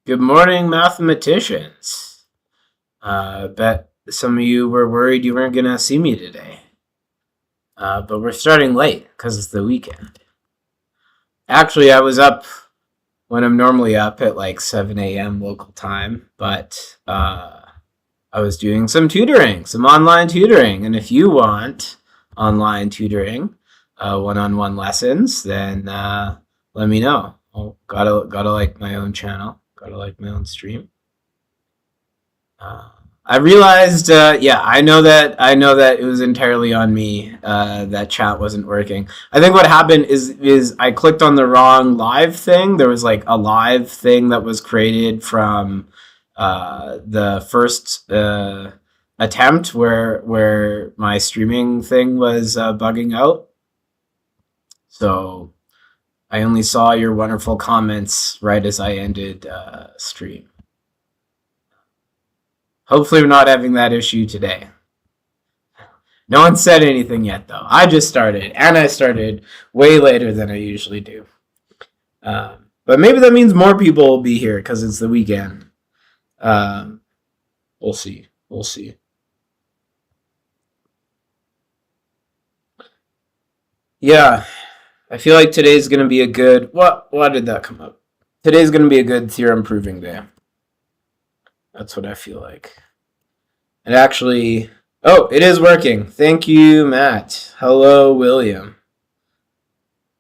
Good morning, mathematicians. Bet some of you were worried you weren't going to see me today. But we're starting late because it's the weekend. Actually, I was up when I'm normally up at like 7 a.m. local time, but I was doing some tutoring, some online tutoring. And if you want online tutoring, one-on-one lessons, then let me know. Gotta like my own channel. Gotta like my own stream. I realized, I know that it was entirely on me. That chat wasn't working. I think what happened is I clicked on the wrong live thing. There was like a live thing that was created from the first attempt where my streaming thing was bugging out. So I only saw your wonderful comments right as I ended stream. Hopefully we're not having that issue today. No one said anything yet, though. I just started, and I started way later than I usually do. But maybe that means more people will be here because it's the weekend. We'll see. We'll see. Yeah. I feel like today's going to be a good... Why did that come up? Today's going to be a good theorem proving day. That's what I feel like. And actually... Oh, it is working. Thank you, Matt. Hello, William.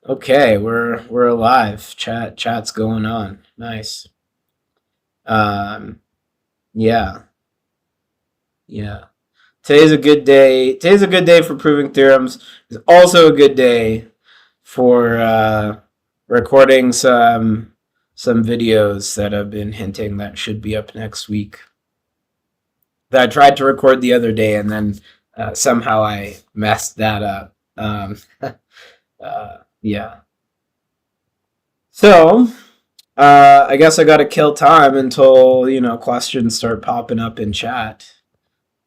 Okay, we're alive. Chat's going on. Nice. Yeah. Today's a good day. Today's a good day for proving theorems. It's also a good day for recording some videos that I've been hinting that should be up next week. That I tried to record the other day, and then somehow I messed that up. Yeah. So, I guess I gotta kill time until, questions start popping up in chat.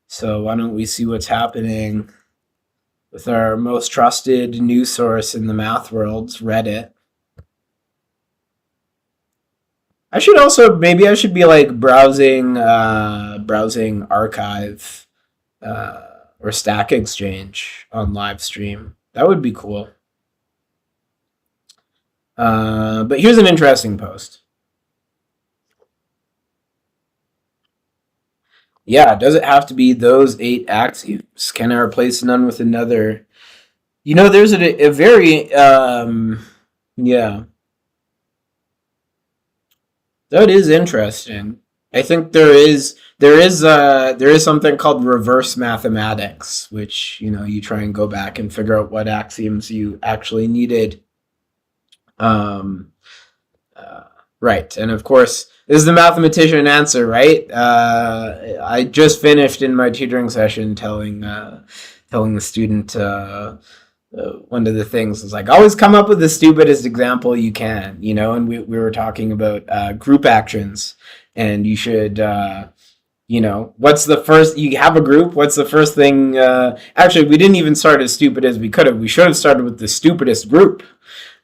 So why don't we see what's happening with our most trusted news source in the math world, Reddit. I should be like browsing archive or Stack Exchange on live stream. That would be cool. But here's an interesting post. Yeah, does it have to be those 8 axioms? Can I replace none with another? There's a very yeah. That is interesting. I think there is something called reverse mathematics, which you try and go back and figure out what axioms you actually needed. Right, and of course, this is the mathematician answer, right? I just finished in my tutoring session telling the student one of the things is like, always come up with the stupidest example you can, and we were talking about group actions, and you should, what's the first, you have a group, what's the first thing, actually, we didn't even start as stupid as we could have. We should have started with the stupidest group,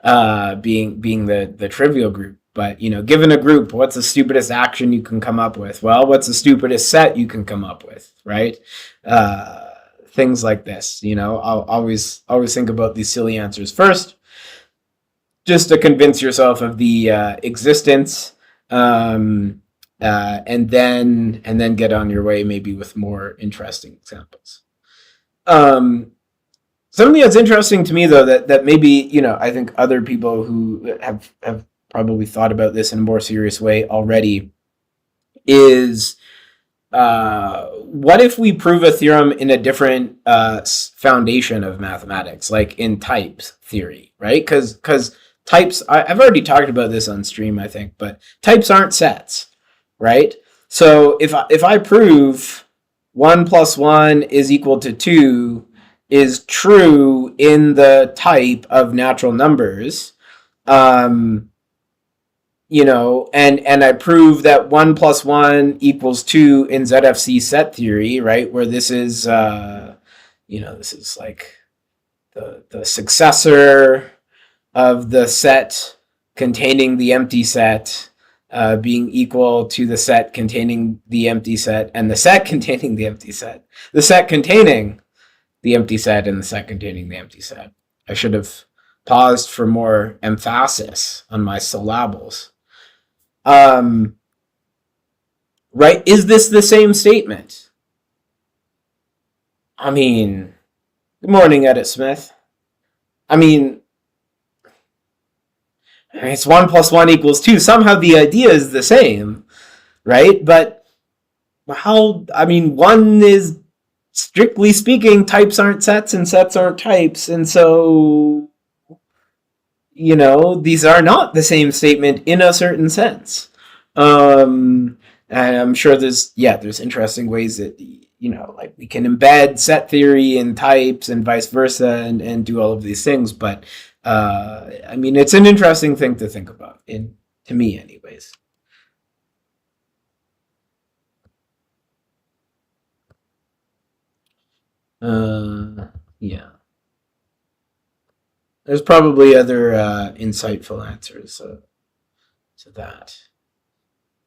being the trivial group. But, given a group, what's the stupidest action you can come up with? Well, what's the stupidest set you can come up with, right? Things like this, I'll always think about these silly answers first, just to convince yourself of the existence, and then get on your way maybe with more interesting examples. Something that's interesting to me, though, that maybe, I think other people who have probably thought about this in a more serious way already, is what if we prove a theorem in a different foundation of mathematics, like in types theory, right? Because types, I've already talked about this on stream, I think, but types aren't sets, right? So if I prove 1 + 1 is equal to 2 is true in the type of natural numbers, and I prove that 1 + 1 = 2 in ZFC set theory, right? Where this is, this is like the successor of the set containing the empty set, being equal to the set containing the empty set and the set containing the empty set. The set containing the empty set and the set containing the empty set. I should have paused for more emphasis on my syllables. Right? Is this the same statement? I mean, good morning, Edit Smith. I mean, it's 1 plus 1 equals 2. Somehow the idea is the same, right? But how, I mean, one is, strictly speaking, types aren't sets and sets aren't types. And so, these are not the same statement in a certain sense. And I'm sure there's interesting ways that, like we can embed set theory in types and vice versa and do all of these things. But I mean, it's an interesting thing to think about, to me anyways. Yeah. There's probably other insightful answers to that.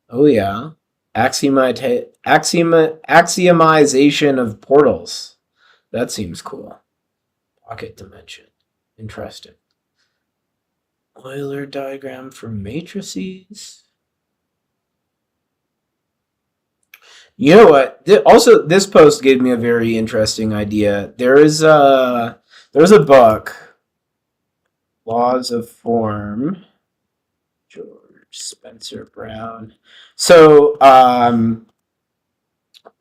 Oh yeah. Axiomization of portals. That seems cool. Pocket dimension. Interesting. Euler diagram for matrices. You know what? Also, this post gave me a very interesting idea. There's a book, Laws of Form, George Spencer Brown. So,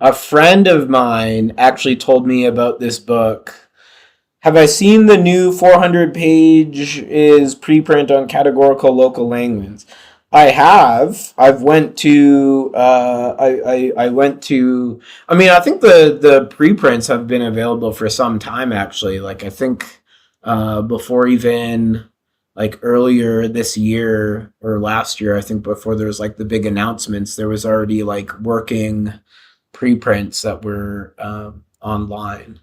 a friend of mine actually told me about this book. Have I seen the new 400-page is preprint on categorical local Langlands? I have. I've went to. I went to. I mean, I think the preprints have been available for some time actually. Like I think before even like earlier this year or last year, I think before there was like the big announcements, there was already like working preprints that were online.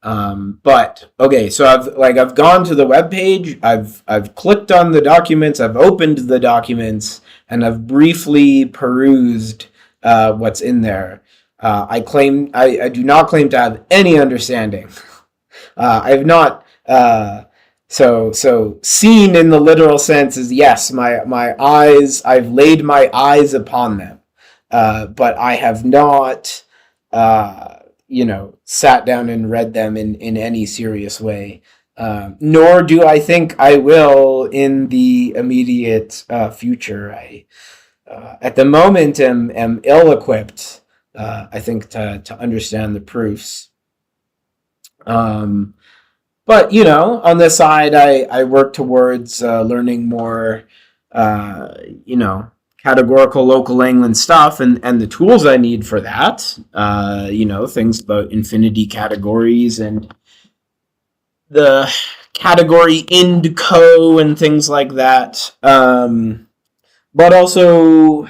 But okay, so I've gone to the webpage, I've clicked on the documents, I've opened the documents, and I've briefly perused what's in there. I do not claim to have any understanding. I have not so seen in the literal sense is yes, my eyes, I've laid my eyes upon them. But I have not sat down and read them in any serious way. Nor do I think I will in the immediate future. I, at the moment, am ill-equipped, I think, to understand the proofs. But, on the side, I work towards learning more, categorical local Langland stuff and the tools I need for that. Things about infinity categories and the category IndCo and things like that. But also,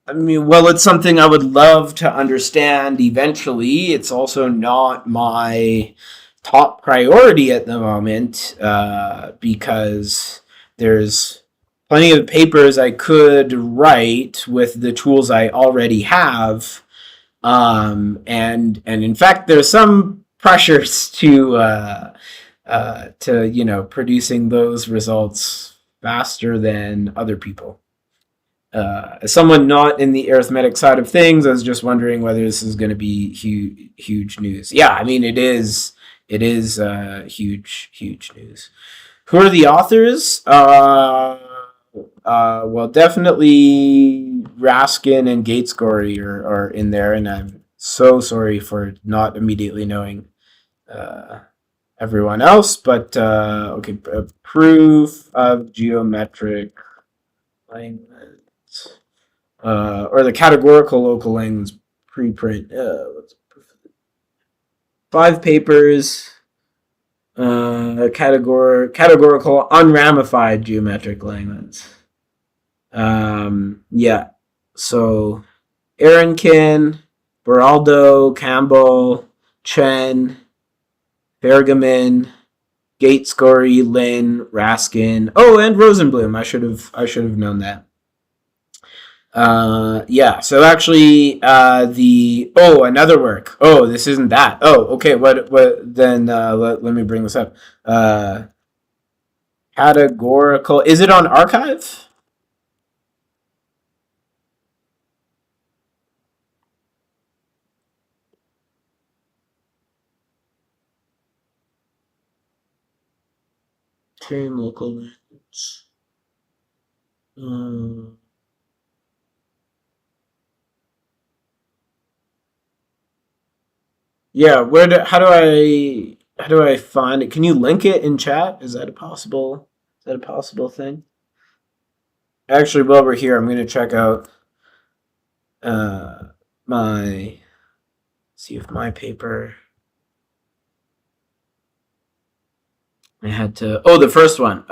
I mean, well, it's something I would love to understand eventually. It's also not my top priority at the moment because there's plenty of papers I could write with the tools I already have, and in fact, there's some pressures to producing those results faster than other people. As someone not in the arithmetic side of things, I was just wondering whether this is going to be huge news. Yeah, I mean it is. It is huge news. Who are the authors? Well, definitely Raskin and Gatesgory are in there, and I'm so sorry for not immediately knowing everyone else. But okay, proof of geometric Langlands, or the categorical local Langlands preprint. 5 papers. Categorical unramified geometric Langlands. Yeah. So Aronkin, Beraldo, Campbell, Chen, Bergamin, Gatesgory, Lin, Raskin. Oh, and Rosenblum. I should have known that. Yeah. So actually, another work. Oh, this isn't that. Oh, okay. What? Then let me bring this up. Uh, Categorical. Is it on archive? Tame local language. Um, yeah. How do I find it? Can you link it in chat? Is that a possible thing? Actually, while we're here, I'm gonna check out uh my see if my paper. I had to. Oh, the first one.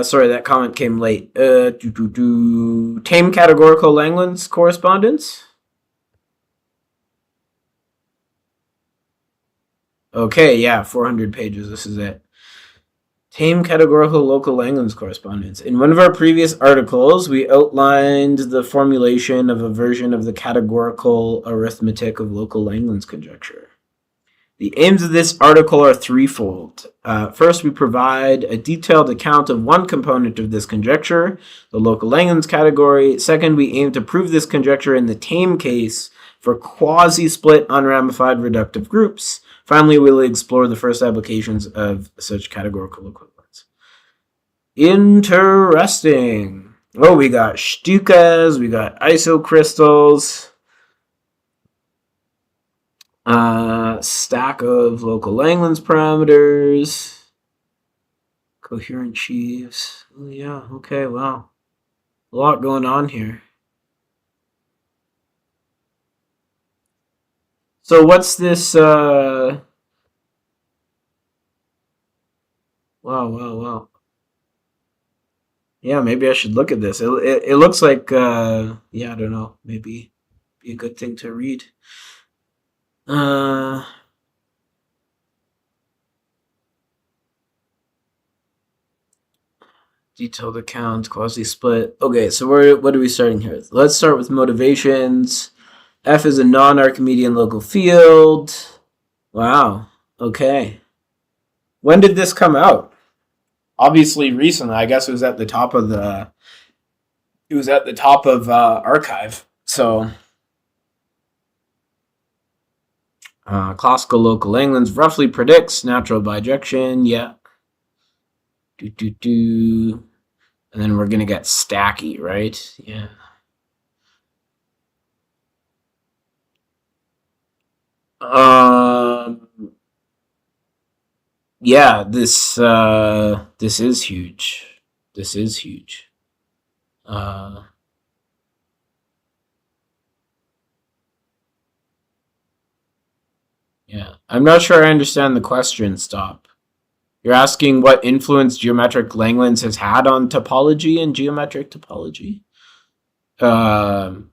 Sorry, that comment came late. Tame categorical Langlands correspondence. Okay, yeah, 400 pages. This is it. Tame categorical local Langlands correspondence. In one of our previous articles, we outlined the formulation of a version of the categorical arithmetic of local Langlands conjecture. The aims of this article are threefold. First, we provide a detailed account of one component of this conjecture, the local Langlands category. Second, we aim to prove this conjecture in the tame case for quasi-split unramified reductive groups. Finally, we'll explore the first applications of such categorical equivalence. Interesting. Oh, we got Stukas, we got isocrystals. Stack of local Langlands parameters. Coherent sheaves. Oh, yeah, okay, wow. A lot going on here. So what's this, wow. Yeah, maybe I should look at this. It looks like, yeah, I don't know. Maybe be a good thing to read. Uh, Detailed account, quasi split. Okay, so what are we starting here? Let's start with motivations. F is a non-Archimedean local field. Wow. Okay. When did this come out? Obviously recently. I guess it was at the top of the. It was at the top of archive. So classical local Langlands roughly predicts natural bijection. Yeah. Do. And then we're gonna get stacky, right? Yeah. Um. Yeah. This is huge. This is huge. Uh. Yeah. I'm not sure I understand the question. Stop. You're asking what influence geometric Langlands has had on topology and geometric topology? Um,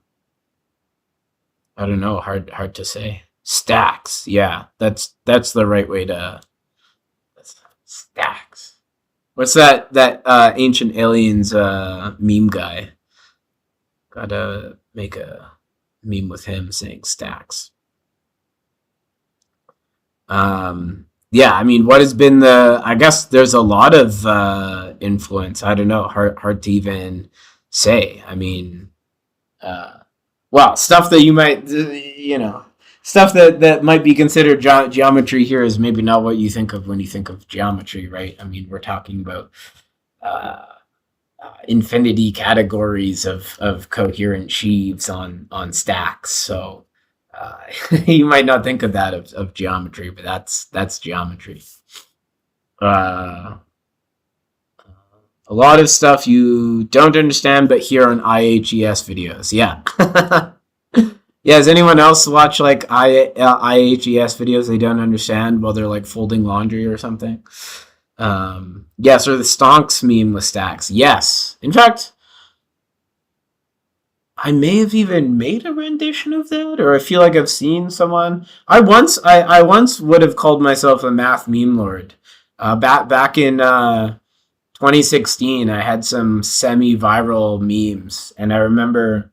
I don't know. Hard to say. Stacks. Yeah, that's the right way to. Stacks. What's that ancient aliens meme guy? Gotta make a meme with him saying stacks. Yeah, I mean, what has been the? I guess there's a lot of influence. I don't know. Hard to even say. I mean, uh, well, stuff that you might, stuff that might be considered geometry here is maybe not what you think of when you think of geometry, right? I mean, we're talking about uh, infinity categories of coherent sheaves on stacks. So uh, you might not think of that of geometry, but that's geometry. Uh, a lot of stuff you don't understand, but hear on IHES videos. Yeah. Yeah, does anyone else watch like IHES videos they don't understand while they're like folding laundry or something? Yes, or the stonks meme with stacks. Yes. In fact, I may have even made a rendition of that, or I feel like I've seen someone. I once would have called myself a math meme lord. Back in 2016, I had some semi-viral memes, and I remember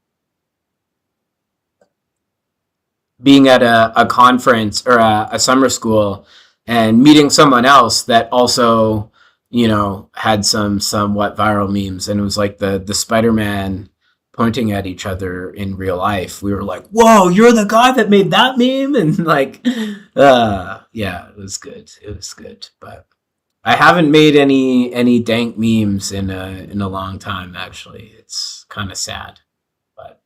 being at a conference or a summer school and meeting someone else that also, had some somewhat viral memes, and it was like the Spider-Man pointing at each other in real life. We were like, "Whoa, you're the guy that made that meme," and like, yeah, it was good. It was good, but I haven't made any dank memes in a long time. Actually, it's kind of sad, but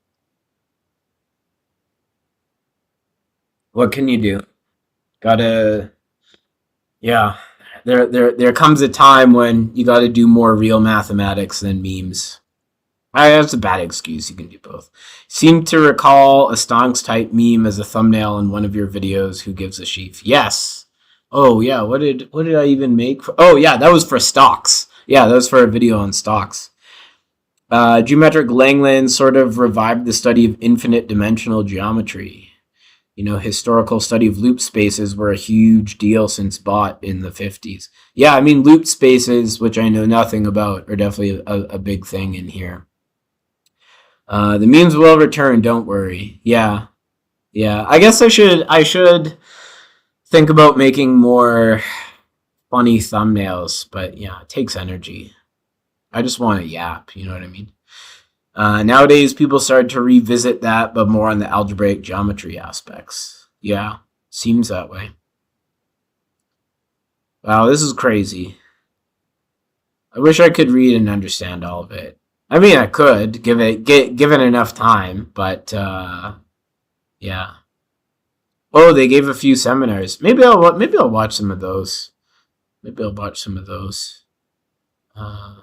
what can you do? Gotta, yeah. There comes a time when you got to do more real mathematics than memes. That's a bad excuse. You can do both. Seem to recall a stonks type meme as a thumbnail in one of your videos. Who gives a sheaf? Yes. Oh yeah. What did I even make? Oh yeah, that was for stocks. Yeah, that was for a video on stocks. Geometric Langlands sort of revived the study of infinite dimensional geometry. Historical study of loop spaces were a huge deal since Bott in the 50s. Yeah, I mean, loop spaces, which I know nothing about, are definitely a big thing in here. The memes will return, don't worry. Yeah, yeah. I guess I should think about making more funny thumbnails, but yeah, it takes energy. I just want to yap, you know what I mean? Nowadays, people start to revisit that, but more on the algebraic geometry aspects. Yeah, seems that way. Wow, this is crazy. I wish I could read and understand all of it. I mean, I could given enough time, but yeah. Oh, they gave a few seminars. Maybe I'll watch some of those. Maybe I'll watch some of those. Uh,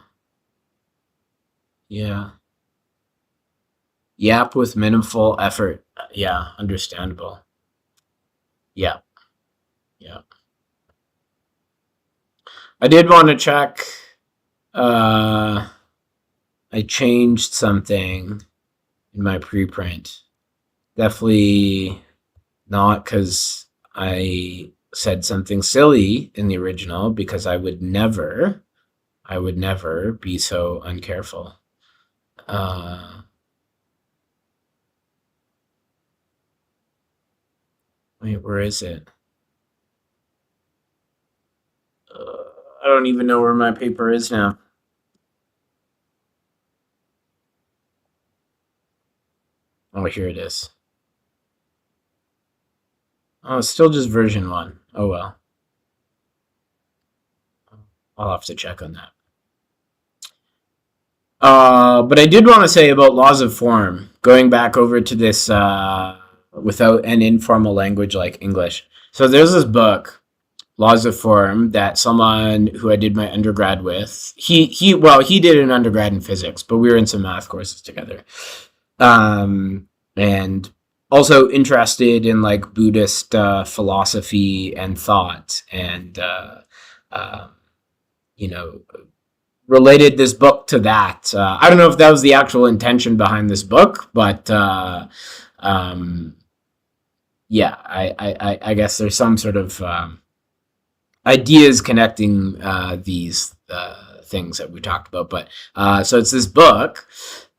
yeah. Yap with minimal effort. Yeah, understandable. Yeah, yeah. I did want to check. Uh, I changed something in my preprint. Definitely not because I said something silly in the original, because I would never be so uncareful. Wait, where is it? I don't even know where my paper is now. Oh, here it is. Oh, it's still just version 1. Oh well. I'll have to check on that. But I did want to say about laws of form, going back over to this without an informal language like English. So there's this book, Laws of Form, that someone who I did my undergrad with, he did an undergrad in physics, but we were in some math courses together. And also interested in like Buddhist philosophy and thought, and uh, you know, related this book to that. I don't know if that was the actual intention behind this book, but um, yeah, I guess there's some sort of ideas connecting these things that we talked about. But so it's this book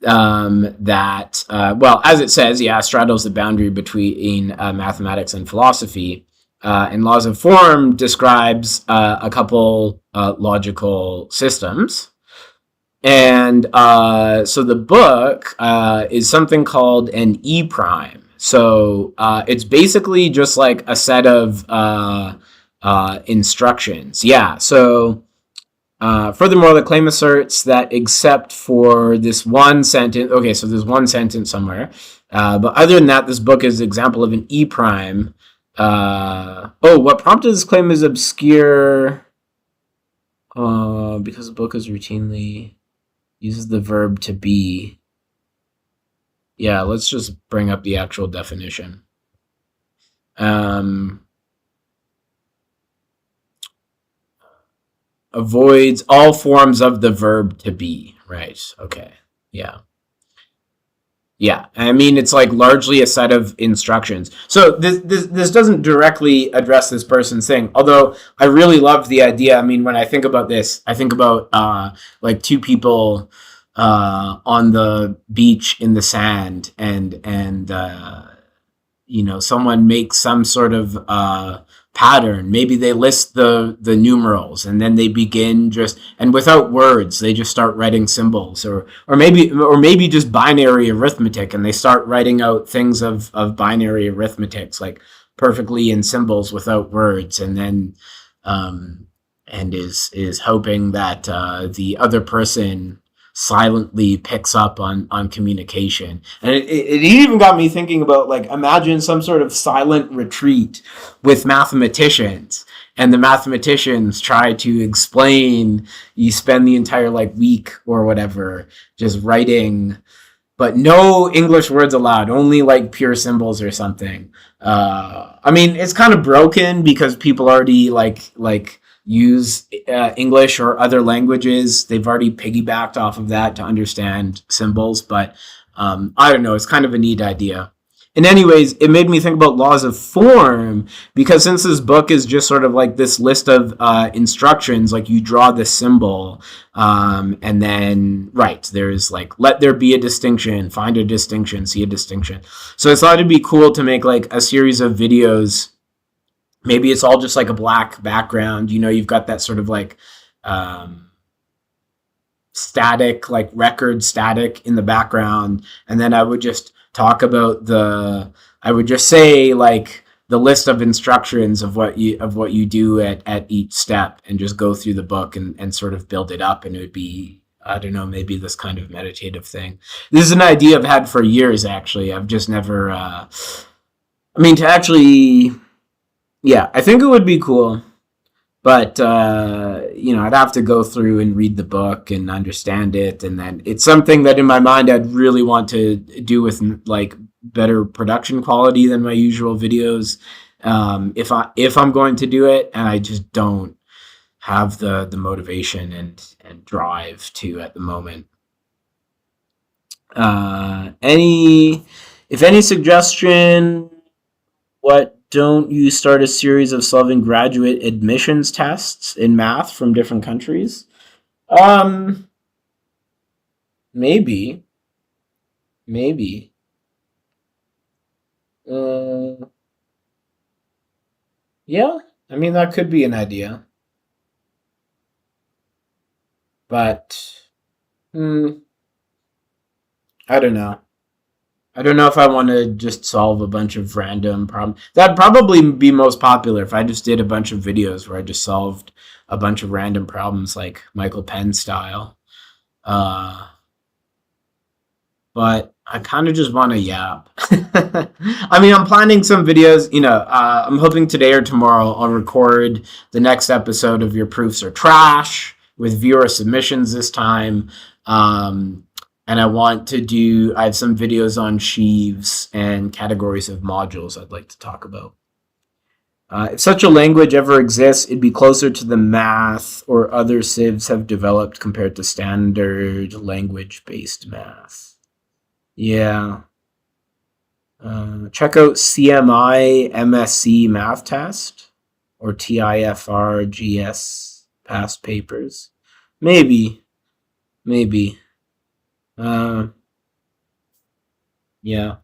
that, well, as it says, yeah, straddles the boundary between mathematics and philosophy. And Laws of Form describes a couple logical systems. And so the book is something called an E prime. So it's basically just like a set of instructions. Yeah. So furthermore, the claim asserts that except for this one sentence, okay, so there's one sentence somewhere, but other than that, this book is an example of an E prime. What prompted this claim is obscure because the book is routinely uses the verb to be. Yeah, let's just bring up the actual definition. Avoids all forms of the verb to be. Right. Okay. Yeah. Yeah, I mean, it's like largely a set of instructions. So this doesn't directly address this person's thing, although I really love the idea. I mean, when I think about this, I think about like two people on the beach in the sand, and someone makes some sort of pattern. Maybe they list the numerals, and then they begin just, and without words they just start writing symbols, or maybe just binary arithmetic, and they start writing out things of binary arithmetics, like perfectly in symbols without words, and then um, and is hoping that the other person silently picks up on communication. And it even got me thinking about, like, imagine some sort of silent retreat with mathematicians, and the mathematicians try to explain. You spend the entire, like, week or whatever just writing, but no English words allowed, only like pure symbols or something. I mean, it's kind of broken because people already like use English or other languages. They've already piggybacked off of that to understand symbols, but I don't know. It's kind of a neat idea. And anyways, it made me think about laws of form, because since this book is just sort of like this list of instructions, like you draw this symbol, and then, right, there's like, let there be a distinction, find a distinction, see a distinction. So I thought it'd be cool to make like a series of videos. Maybe it's all just like a black background. You've got that sort of like um, static, like record static in the background, and then I would just talk about I would just say like the list of instructions of what you do at each step, and just go through the book and sort of build it up, and it would be, I don't know, maybe this kind of meditative thing. This is an idea I've had for years, actually. I've just never I mean, to actually, yeah, I think it would be cool, but I'd have to go through and read the book and understand it, and then it's something that in my mind I'd really want to do with, like, better production quality than my usual videos. If I'm going to do it, and I just don't have the motivation and drive to at the moment. Any If any suggestion, what don't you start a series of solving graduate admissions tests in math from different countries? Um, maybe, maybe. Uh, yeah, I mean, that could be an idea, but hmm, I don't know. I don't know if I want to just solve a bunch of random problems. That'd probably be most popular if I just did a bunch of videos where I just solved a bunch of random problems, like Michael Penn style. Uh, but I kind of just want to yap. I mean, I'm planning some videos. I'm hoping today or tomorrow I'll record the next episode of Your Proofs Are Trash with viewer submissions this time. And I have some videos on sheaves and categories of modules I'd like to talk about. If such a language ever exists, it'd be closer to the math or other civs have developed compared to standard language based math. Yeah. Check out CMI MSc math test or TIFRGS past papers. Maybe, maybe. Uh, yeah.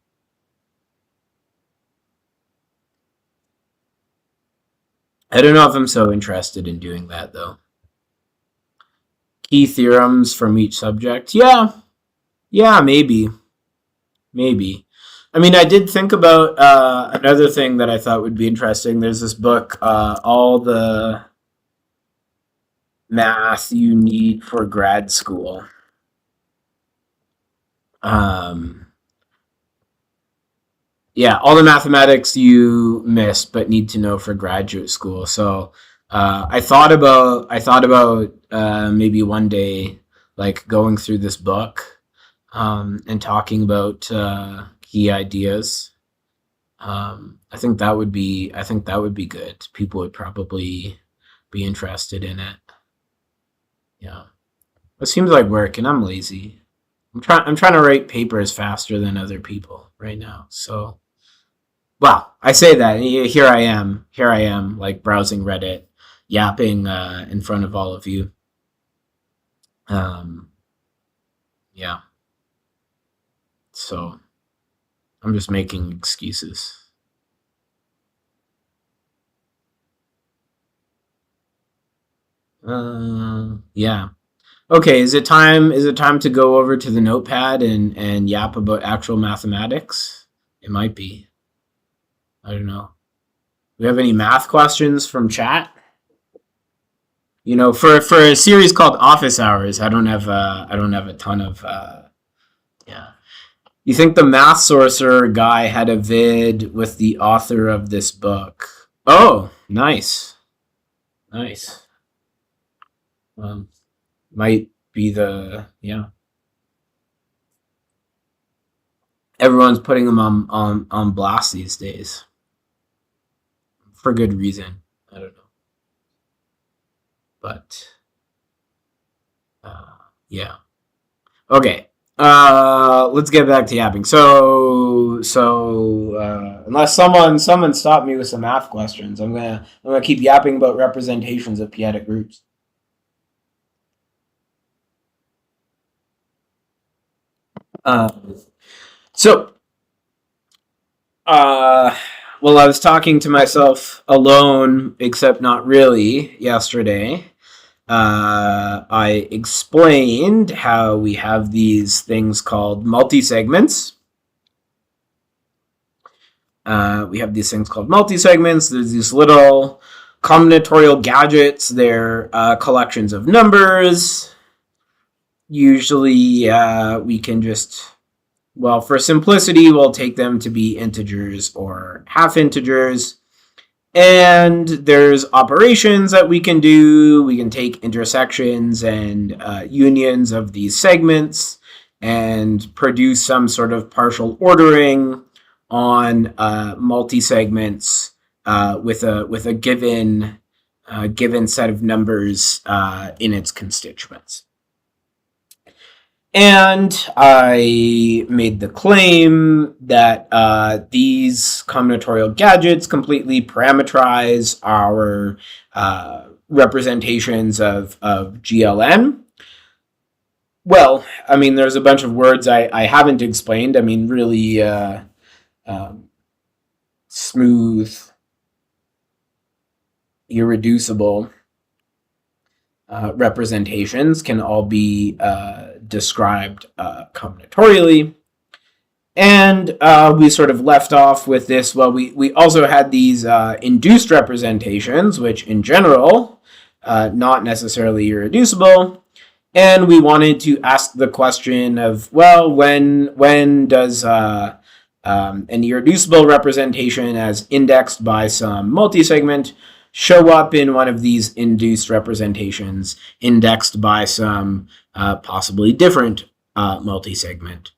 I don't know if I'm so interested in doing that though. Key theorems from each subject. Yeah, yeah, maybe. I mean, I did think about another thing that I thought would be interesting. There's this book, All the Math You Need for Grad School. Um, yeah, all the mathematics you missed but need to know for graduate school. So I thought about maybe one day, like, going through this book, and talking about key ideas. I think that would be good. People would probably be interested in it. Yeah, it seems like work, and I'm lazy. I'm trying to write papers faster than other people right now. So, well, I say that, and here I am, like, browsing Reddit, yapping in front of all of you. Um, yeah, so I'm just making excuses. Yeah. Okay, is it time? Is it time to go over to the notepad and yap about actual mathematics? It might be. I don't know. Do we have any math questions from chat? You know, for a series called Office Hours, I don't have a ton of yeah. You think the Math Sorcerer guy had a vid with the author of this book? Oh, nice, nice. Um, might be the yeah. Everyone's putting them on blast these days for good reason. I don't know, but yeah. Okay. Let's get back to yapping. Unless someone stopped me with some math questions, I'm gonna keep yapping about representations of p-adic groups. Uh, so uh, well, I was talking to myself alone, except not really, yesterday. I explained how we have these things called multi-segments. We have these things called multi-segments. There's these little combinatorial gadgets. They're collections of numbers. Usually, we can just, well, for simplicity, we'll take them to be integers or half integers. And there's operations that we can do. We can take intersections and unions of these segments and produce some sort of partial ordering on multi-segments with a given set of numbers in its constituents. And I made the claim that these combinatorial gadgets completely parameterize our representations of GLN. Well, I mean, there's a bunch of words I haven't explained. I mean, really smooth, irreducible representations can all be described combinatorially. And we sort of left off with this. Well, we also had these induced representations, which in general, not necessarily irreducible. And we wanted to ask the question of, well, when does an irreducible representation as indexed by some multi-segment show up in one of these induced representations indexed by some possibly different multi-segment?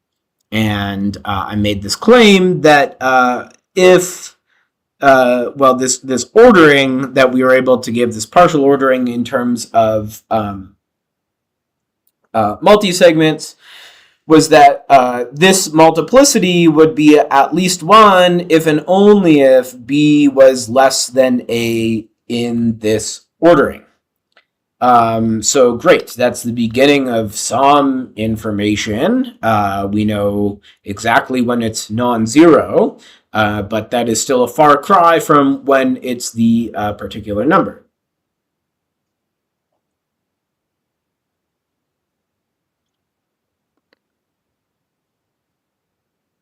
And I made this claim that if this ordering that we were able to give, this partial ordering in terms of multi-segments, was that this multiplicity would be at least 1 if and only if B was less than A in this ordering. So great, that's the beginning of some information. We know exactly when it's non-zero, but that is still a far cry from when it's the particular number.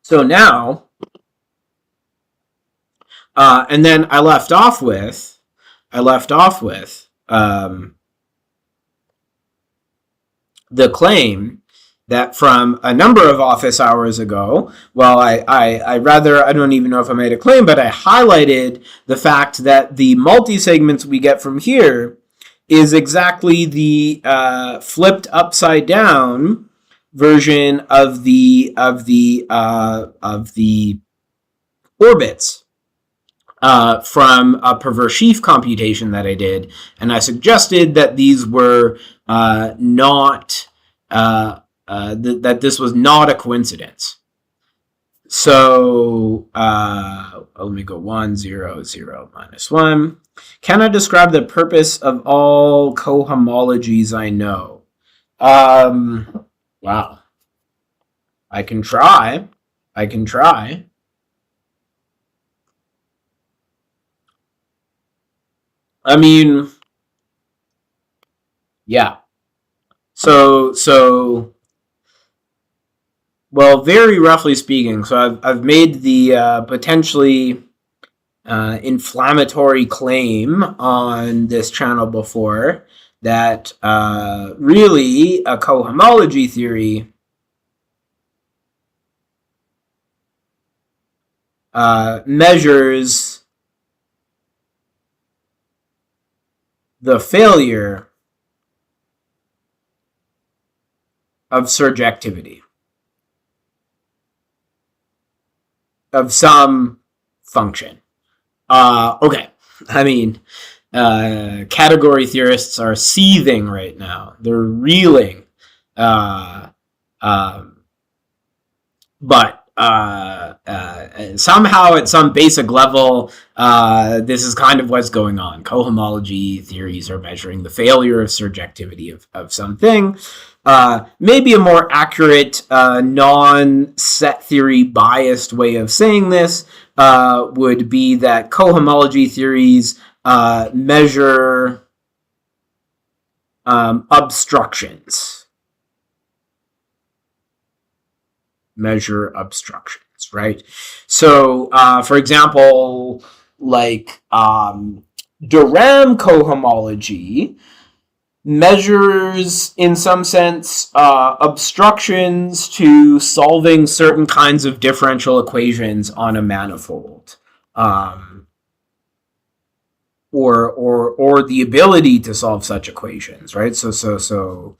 So now, and then I left off with the claim that from a number of office hours ago, well, I don't even know if I made a claim, but I highlighted the fact that the multi-segments we get from here is exactly the flipped upside down version of the orbits from a perverse sheaf computation that I did, and I suggested that these were not that this was not a coincidence. So let me go 1, 0, 0, minus 1. Can I describe the purpose of all cohomologies I know? Wow. I can try. I mean, Yeah. So well, very roughly speaking. So I've made the potentially inflammatory claim on this channel before that really a cohomology theory measures the failure of surjectivity of some function. Okay, I mean, category theorists are seething right now. They're reeling. Uh, um, but somehow at some basic level, this is kind of what's going on. Cohomology theories are measuring the failure of surjectivity of something. Maybe a more accurate, non-set theory biased way of saying this would be that cohomology theories measure obstructions. Measure obstructions, right? So, for example, like Durham cohomology measures, in some sense, obstructions to solving certain kinds of differential equations on a manifold, or the ability to solve such equations, right? So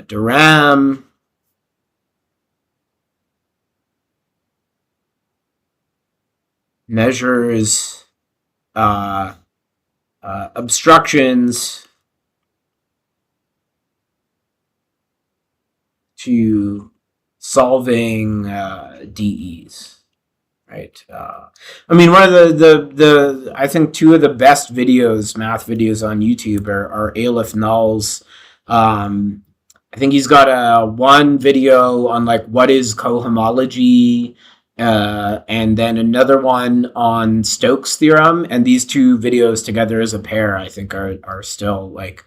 Durham measures obstructions to solving DEs, right? I mean, one of the I think two of the best videos, math videos on YouTube are Aleph Null's. I think he's got one video on like what is cohomology, and then another one on Stokes theorem, and these two videos together as a pair, I think, are still like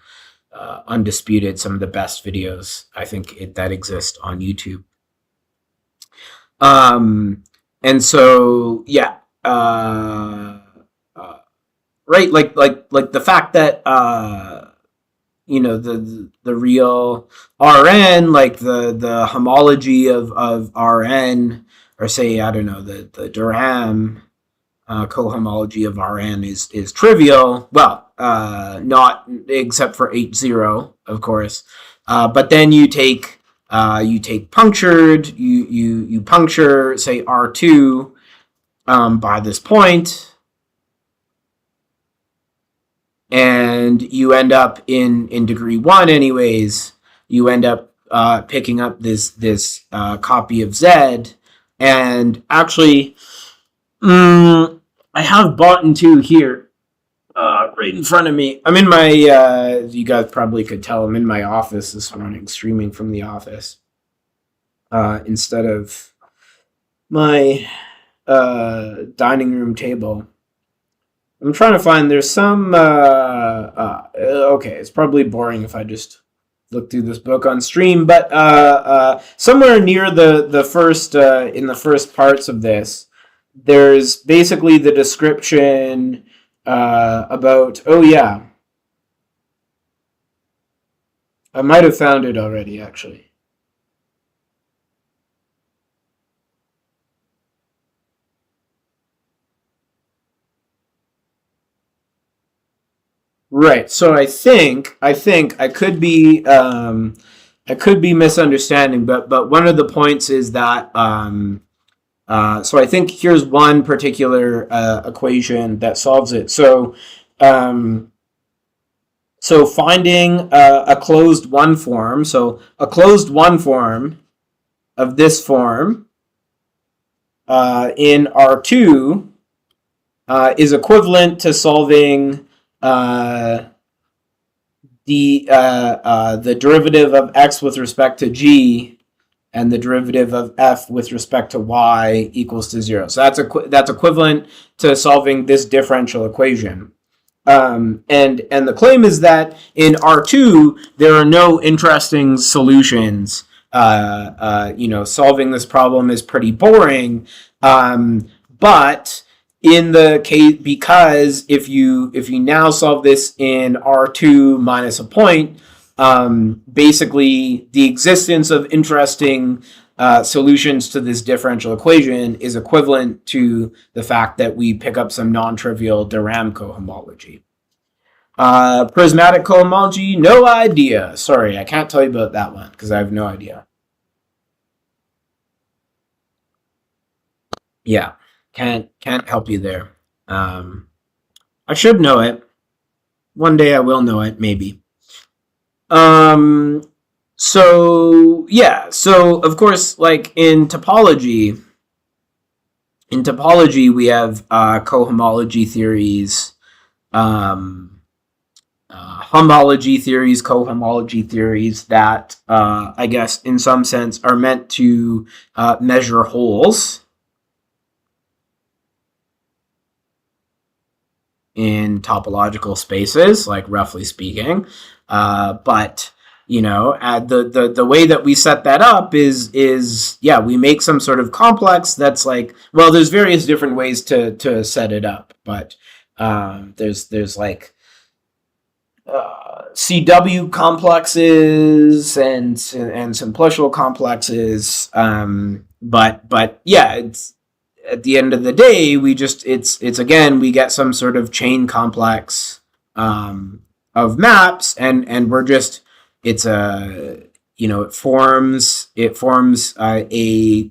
undisputed some of the best videos I think that exist on YouTube. And so yeah, right, like the fact that the real Rn, like the homology of Rn, or say, I don't know, the Durham cohomology of Rn is trivial. Well, not except for H0, of course. But then you take punctured, you puncture, say, R2 by this point, and you end up in degree 1 anyways. You end up picking up this copy of Z, and actually, I have bought 2 here, right in front of me. I'm in my, you guys probably could tell, I'm in my office this morning, streaming from the office, instead of my dining room table. I'm trying to find, there's some, okay, it's probably boring if I just look through this book on stream, but somewhere near the first, in the first parts of this, there's basically the description about, oh yeah, I might have found it already, actually. Right. So I think I could be misunderstanding, but one of the points is that so I think here's one particular equation that solves it. Um, so finding a closed one form. So a closed one form of this form in R2 is equivalent to solving the derivative of x with respect to g and the derivative of f with respect to y equals to 0. So that's equivalent to solving this differential equation. And the claim is that in R2 there are no interesting solutions. Solving this problem is pretty boring. But in the case, because if you now solve this in R2 minus a point, basically the existence of interesting solutions to this differential equation is equivalent to the fact that we pick up some non-trivial de Rham cohomology. Prismatic cohomology, no idea. Sorry, I can't tell you about that one because I have no idea. Yeah, can't help you there. I should know it. One day I will know it, maybe. Um, so of course, like in topology we have cohomology theories, homology theories, cohomology theories that I guess in some sense are meant to measure holes in topological spaces, like roughly speaking. But the way that we set that up is we make some sort of complex that's like, well, there's various different ways to set it up, but there's like CW complexes and simplicial complexes. But yeah, it's at the end of the day, it's again, we get some sort of chain complex of maps, and we're just, it's a, it forms a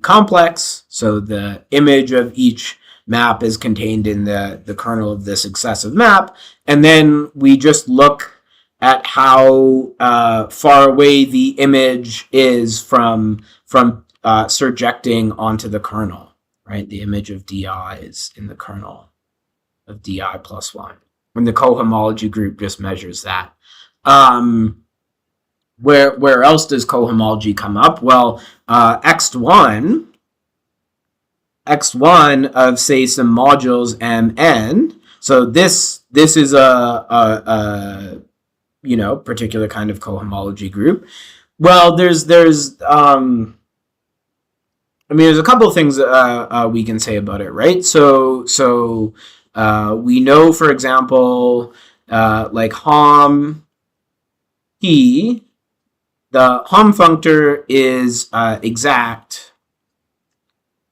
complex. So the image of each map is contained in the kernel of this successive map, and then we just look at how far away the image is from surjecting onto the kernel. Right, the image of di is in the kernel of di plus 1. When the cohomology group just measures that. Where else does cohomology come up? Well, x1 of, say, some modules mn. So this is a particular kind of cohomology group. Well, there's a couple of things we can say about it, right? So we know, for example, like hom p, the hom functor is exact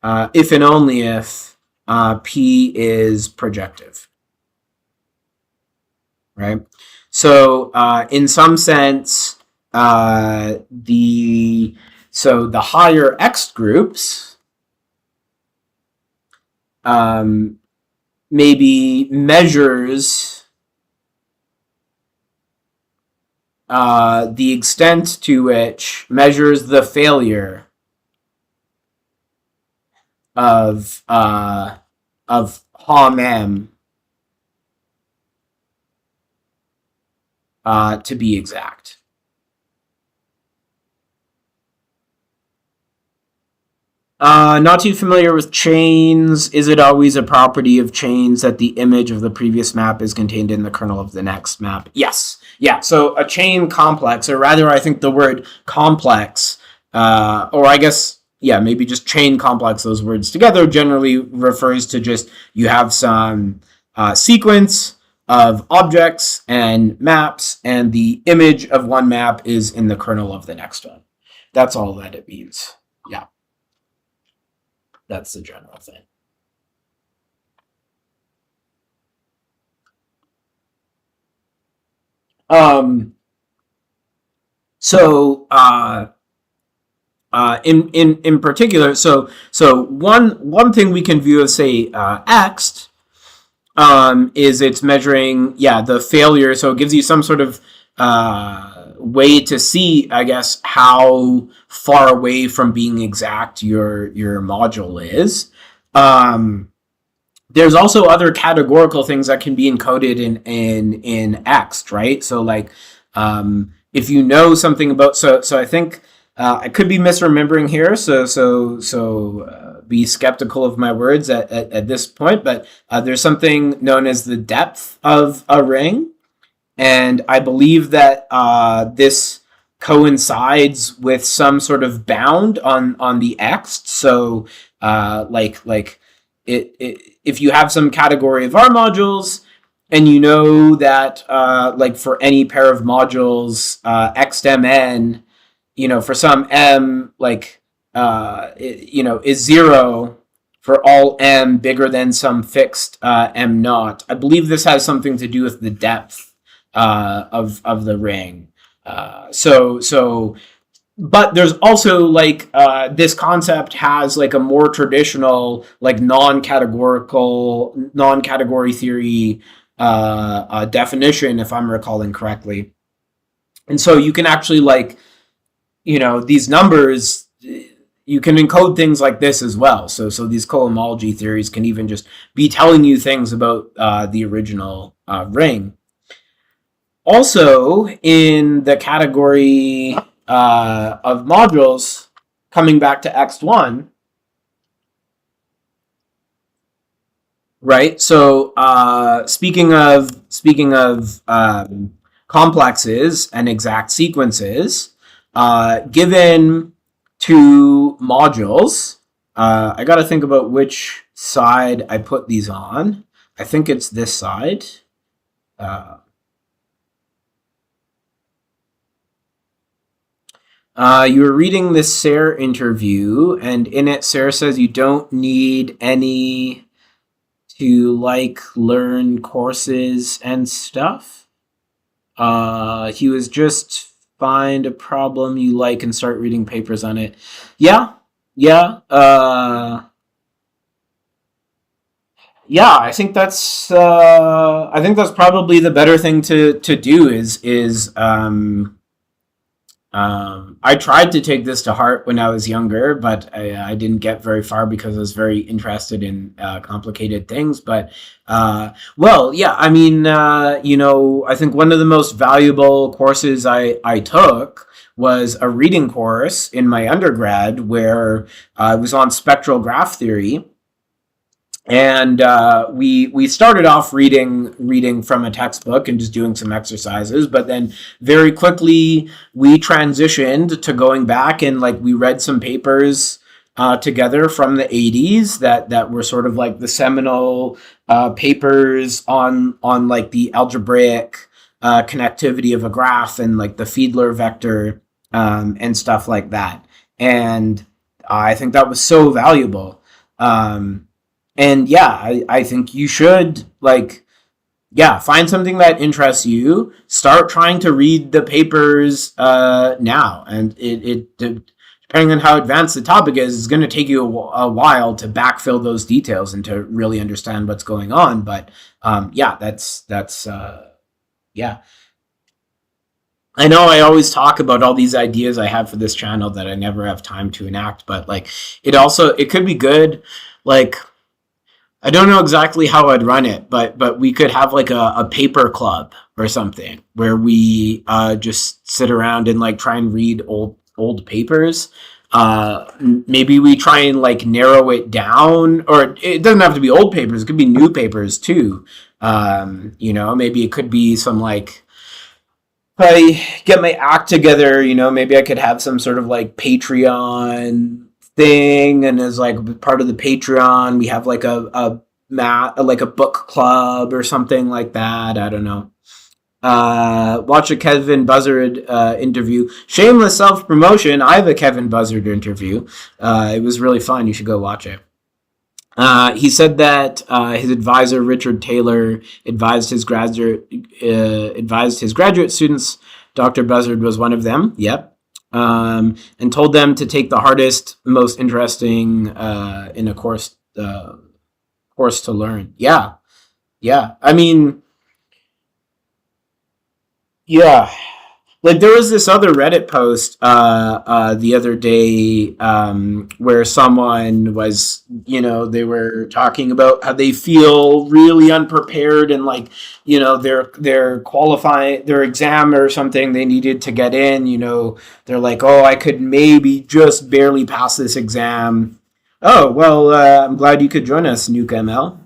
if and only if p is projective, right? So in some sense, the higher X groups maybe measures the extent to which, measures the failure of hom m to be exact. Not too familiar with chains. Is it always a property of chains that the image of the previous map is contained in the kernel of the next map? Yes. Yeah, so a chain complex, or rather I think the word complex, or I guess, maybe just chain complex, those words together, generally refers to just, you have some sequence of objects and maps, and the image of one map is in the kernel of the next one. That's all that it means. Yeah. That's the general thing. In particular, so one thing we can view as, say, X, is it's measuring the failure. So it gives you some sort of way to see, I guess, how far away from being exact your module is. There's also other categorical things that can be encoded in X, right? So like if you know something about, so I think I could be misremembering here, so be skeptical of my words at this point. But there's something known as the depth of a ring, and I believe that this coincides with some sort of bound on the X. So, if you have some category of R modules, and you know that like for any pair of modules, X M n, for some M, like is zero for all M bigger than some fixed M naught. I believe this has something to do with the depth of the ring. So but there's also like this concept has like a more traditional like non-category theory definition, if I'm recalling correctly. And so you can actually like these numbers, you can encode things like this as well. So these cohomology theories can even just be telling you things about the original ring. Also, in the category of modules, coming back to X1, right? So speaking of complexes and exact sequences, given two modules, I got to think about which side I put these on. I think it's this side. You were reading this Sarah interview, and in it, Sarah says you don't need any to like learn courses and stuff. He was just find a problem you like and start reading papers on it. Yeah, yeah, yeah. I think that's probably the better thing to do is I tried to take this to heart when I was younger, but I didn't get very far because I was very interested in complicated things. But well, yeah, I mean, I think one of the most valuable courses I took was a reading course in my undergrad where I was on spectral graph theory, and we started off reading from a textbook and just doing some exercises, but then very quickly we transitioned to going back and like we read some papers together from the 80s that were sort of like the seminal papers on like the algebraic connectivity of a graph and like the Fiedler vector and stuff like that. And I think that was so valuable. And yeah, I think you should like, yeah, find something that interests you, start trying to read the papers now, and depending on how advanced the topic is, it's going to take you a while to backfill those details and to really understand what's going on. But yeah, that's yeah. I know I always talk about all these ideas I have for this channel that I never have time to enact, but like it could be good, like I don't know exactly how I'd run it, but we could have like a paper club or something where we just sit around and like try and read old papers. Maybe we try and like narrow it down, or it doesn't have to be old papers. It could be new papers too. Maybe it could be some like if I get my act together, maybe I could have some sort of like Patreon thing, and as like part of the Patreon we have like a book club or something like that. I don't know. Watch a Kevin Buzzard interview. Shameless self promotion. I have a Kevin Buzzard interview. It was really fun. You should go watch it. He said that his advisor Richard Taylor advised his graduate students. Dr. Buzzard was one of them. Yep. And told them to take the hardest, most interesting in a course to learn. Yeah, yeah. I mean, yeah. Like there was this other Reddit post the other day where someone was, they were talking about how they feel really unprepared and like, they're qualifying their exam or something they needed to get in. They're like, oh, I could maybe just barely pass this exam. Oh well, I'm glad you could join us, Nuke ML.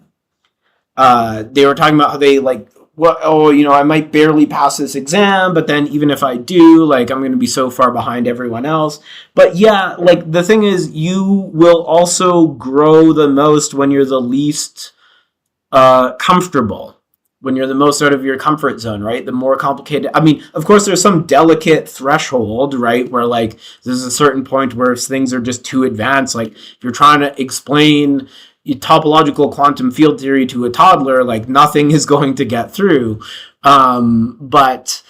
They were talking about how they like what I might barely pass this exam, but then even if I do, like I'm going to be so far behind everyone else. But yeah, like the thing is you will also grow the most when you're the least comfortable, when you're the most out of your comfort zone, right? The more complicated, I mean, of course there's some delicate threshold, right, where like there's a certain point where things are just too advanced. Like if you're trying to explain topological quantum field theory to a toddler, like nothing is going to get through. But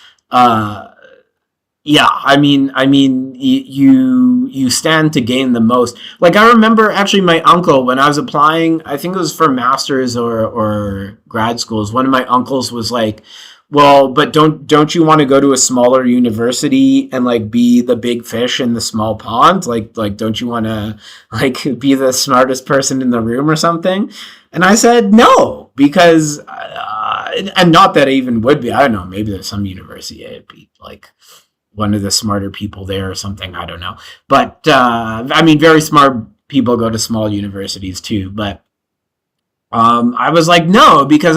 yeah, I mean, you stand to gain the most. Like I remember actually my uncle when I was applying, I think it was for masters or grad schools. One of my uncles was like, "Well, but don't you want to go to a smaller university and like be the big fish in the small pond? Like don't you want to like be the smartest person in the room or something?" And I said no because and not that I even would be. I don't know. Maybe there's some university I'd be like one of the smarter people there or something. I don't know. But I mean, very smart people go to small universities too. But I was like, no, because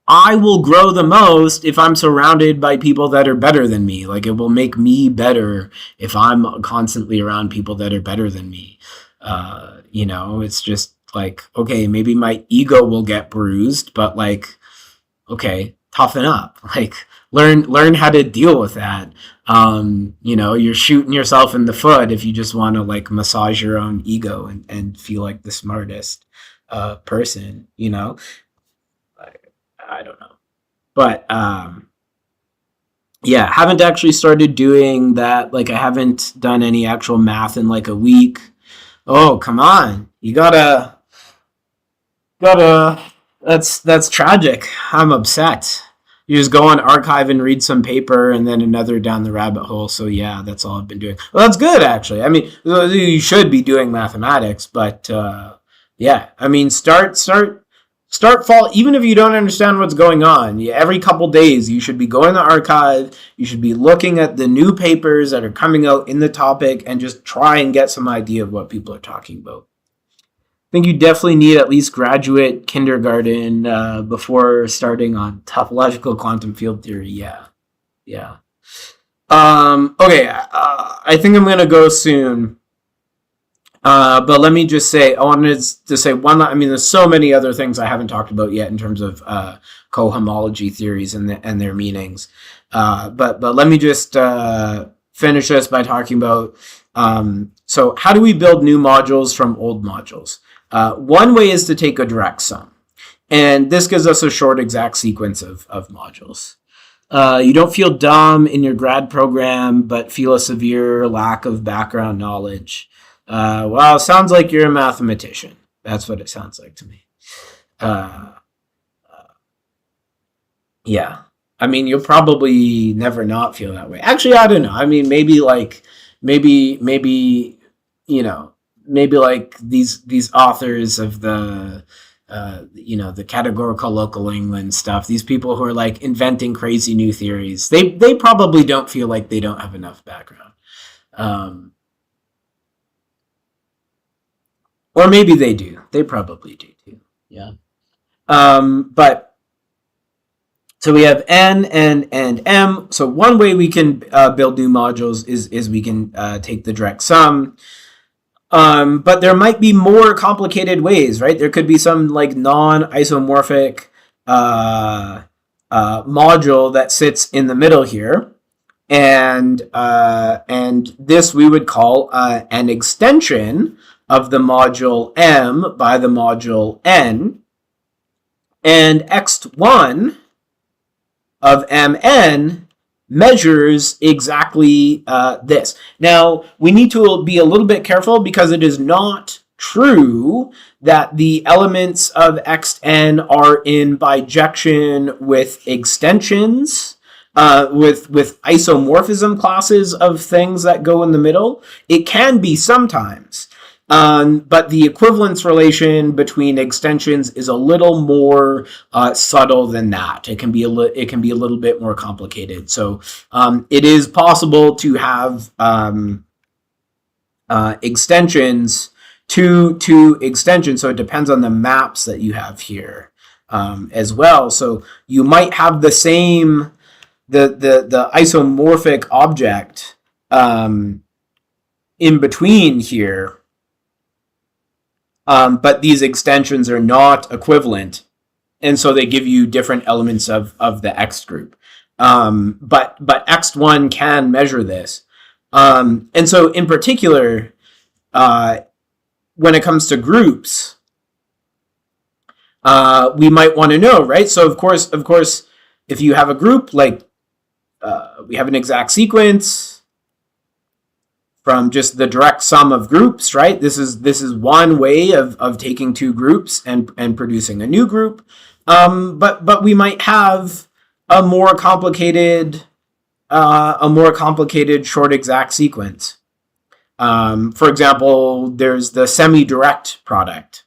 I will grow the most if I'm surrounded by people that are better than me. Like it will make me better if I'm constantly around people that are better than me. It's just like, okay, maybe my ego will get bruised, but like, okay, toughen up. Like learn how to deal with that. You're shooting yourself in the foot if you just want to like massage your own ego and feel like the smartest person. I don't know. But yeah, haven't actually started doing that. Like I haven't done any actual math in like a week. Oh, come on. You gotta that's tragic. I'm upset. You just go on archive and read some paper and then another down the rabbit hole. So yeah, that's all I've been doing. Well, that's good actually. I mean, you should be doing mathematics, but yeah, I mean, start fall. Even if you don't understand what's going on, every couple days you should be going to the archive. You should be looking at the new papers that are coming out in the topic and just try and get some idea of what people are talking about. I think you definitely need at least graduate kindergarten before starting on topological quantum field theory. Yeah, yeah. Okay, I think I'm gonna go soon. But let me just say, I wanted to say one. I mean, there's so many other things I haven't talked about yet in terms of cohomology theories and their meanings. But let me just finish this by talking about. So, how do we build new modules from old modules? One way is to take a direct sum, and this gives us a short exact sequence of modules. You don't feel dumb in your grad program, but feel a severe lack of background knowledge. Well, sounds like you're a mathematician. That's what it sounds like to me. Uh, yeah. I mean, you'll probably never not feel that way. Actually, I don't know. I mean, maybe, you know, maybe like these authors of the categorical local Langlands stuff, these people who are like inventing crazy new theories, they probably don't feel like they don't have enough background. Um, or maybe they do. They probably do too. Yeah. But so we have n and m. So one way we can build new modules is we can take the direct sum. But there might be more complicated ways, right? There could be some like non-isomorphic module that sits in the middle here, and this we would call an extension of the module m by the module n, and x1 of mn measures exactly this. Now, we need to be a little bit careful because it is not true that the elements of xn are in bijection with extensions. with isomorphism classes of things that go in the middle. It can be sometimes. But the equivalence relation between extensions is a little more subtle than that. It can be a little bit more complicated. So it is possible to have extensions to extensions. So it depends on the maps that you have here as well. So you might have the same the isomorphic object in between here. But these extensions are not equivalent, and so they give you different elements of the X group. But X1 can measure this. And so in particular, when it comes to groups, we might want to know, right? So of course, if you have a group, like we have an exact sequence from just the direct sum of groups, right? This is one way of taking two groups and producing a new group. But we might have a more complicated short exact sequence. For example, there's the semi-direct product,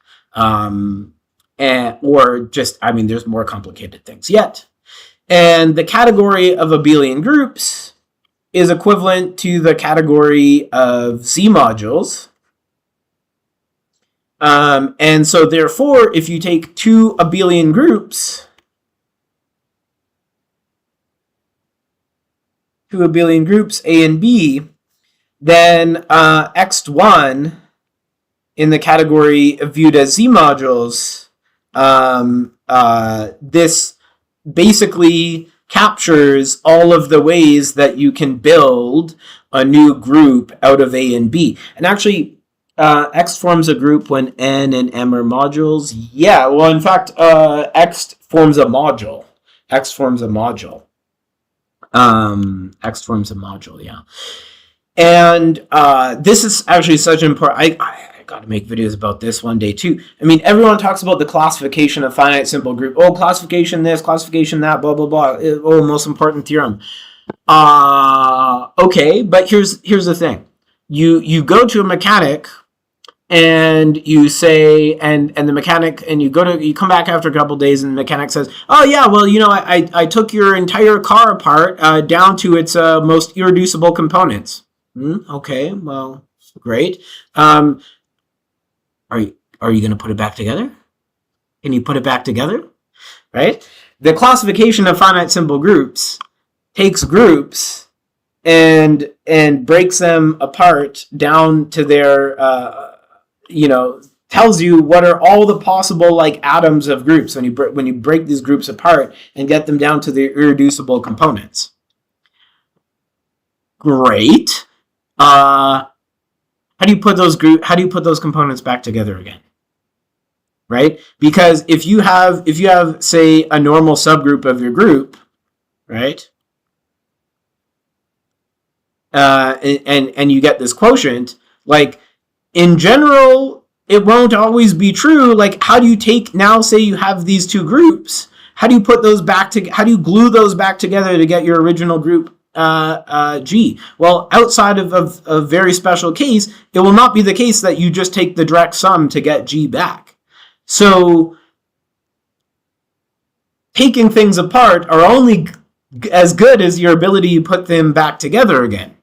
there's more complicated things yet. And the category of abelian groups is equivalent to the category of Z modules. And so therefore, if you take two abelian groups, A and B, then X1 in the category viewed as Z modules, this basically captures all of the ways that you can build a new group out of A and B. And actually, X forms a group when N and M are modules. Yeah, well, in fact, X forms a module. X forms a module, yeah. And this is actually such important. I got to make videos about this one day too. I mean, everyone talks about the classification of finite simple group. Oh, classification this, classification that, blah blah blah. Oh, most important theorem. Okay, but here's the thing. You go to a mechanic and you say, and the mechanic, and you come back after a couple of days, and the mechanic says, oh yeah, well, I took your entire car apart down to its most irreducible components. Okay, well, great. Are you going to put it back together? Can you put it back together? Right? The classification of finite simple groups takes groups and breaks them apart down to their, tells you what are all the possible like atoms of groups when you break these groups apart and get them down to the irreducible components. Great. How do you put those components back together again? Right? Because if you have say a normal subgroup of your group, right? And you get this quotient, like in general, it won't always be true. Like, how do you take now, say you have these two groups, how do you put those back to, how do you glue those back together to get your original group G? Well, outside of a very special case, it will not be the case that you just take the direct sum to get G back. So taking things apart are only as good as your ability to put them back together again.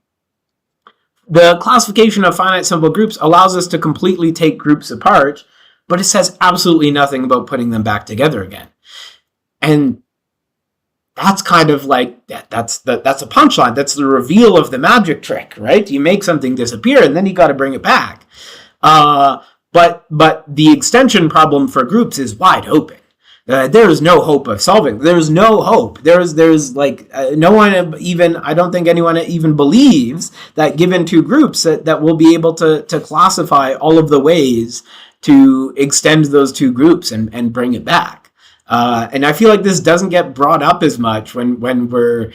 The classification of finite simple groups allows us to completely take groups apart, but it says absolutely nothing about putting them back together again. And that's kind of like that's a punchline. That's the reveal of the magic trick, right? You make something disappear and then you got to bring it back. But the extension problem for groups is wide open. There is no hope of solving. There's no hope. There's like no one even, I don't think anyone even believes that given two groups that we'll be able to classify all of the ways to extend those two groups and bring it back. And I feel like this doesn't get brought up as much when we're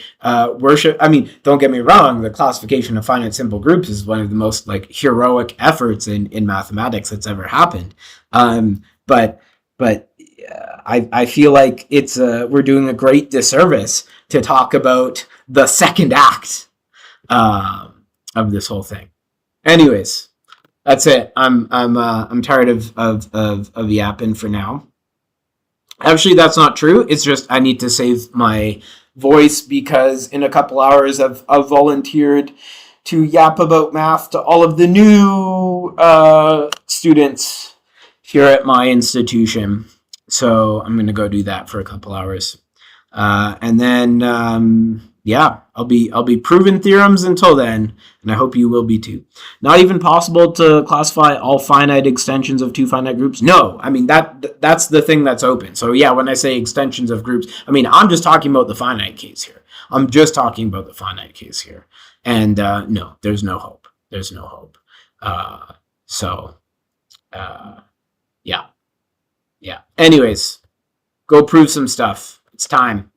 worship. I mean, don't get me wrong. The classification of finite simple groups is one of the most like heroic efforts in mathematics that's ever happened. But I feel like we're doing a great disservice to talk about the second act of this whole thing. Anyways, that's it. I'm tired of yapping for now. Actually, that's not true. It's just I need to save my voice because in a couple hours I've volunteered to yap about math to all of the new students here at my institution. So I'm gonna go do that for a couple hours, and then yeah, I'll be proving theorems until then, and I hope you will be too. Not even possible to classify all finite extensions of two finite groups. No, I mean that's the thing that's open. So yeah, when I say extensions of groups, I mean I'm just talking about the finite case here. I'm just talking about the finite case here, and no, there's no hope. There's no hope. So yeah, yeah. Anyways, go prove some stuff. It's time.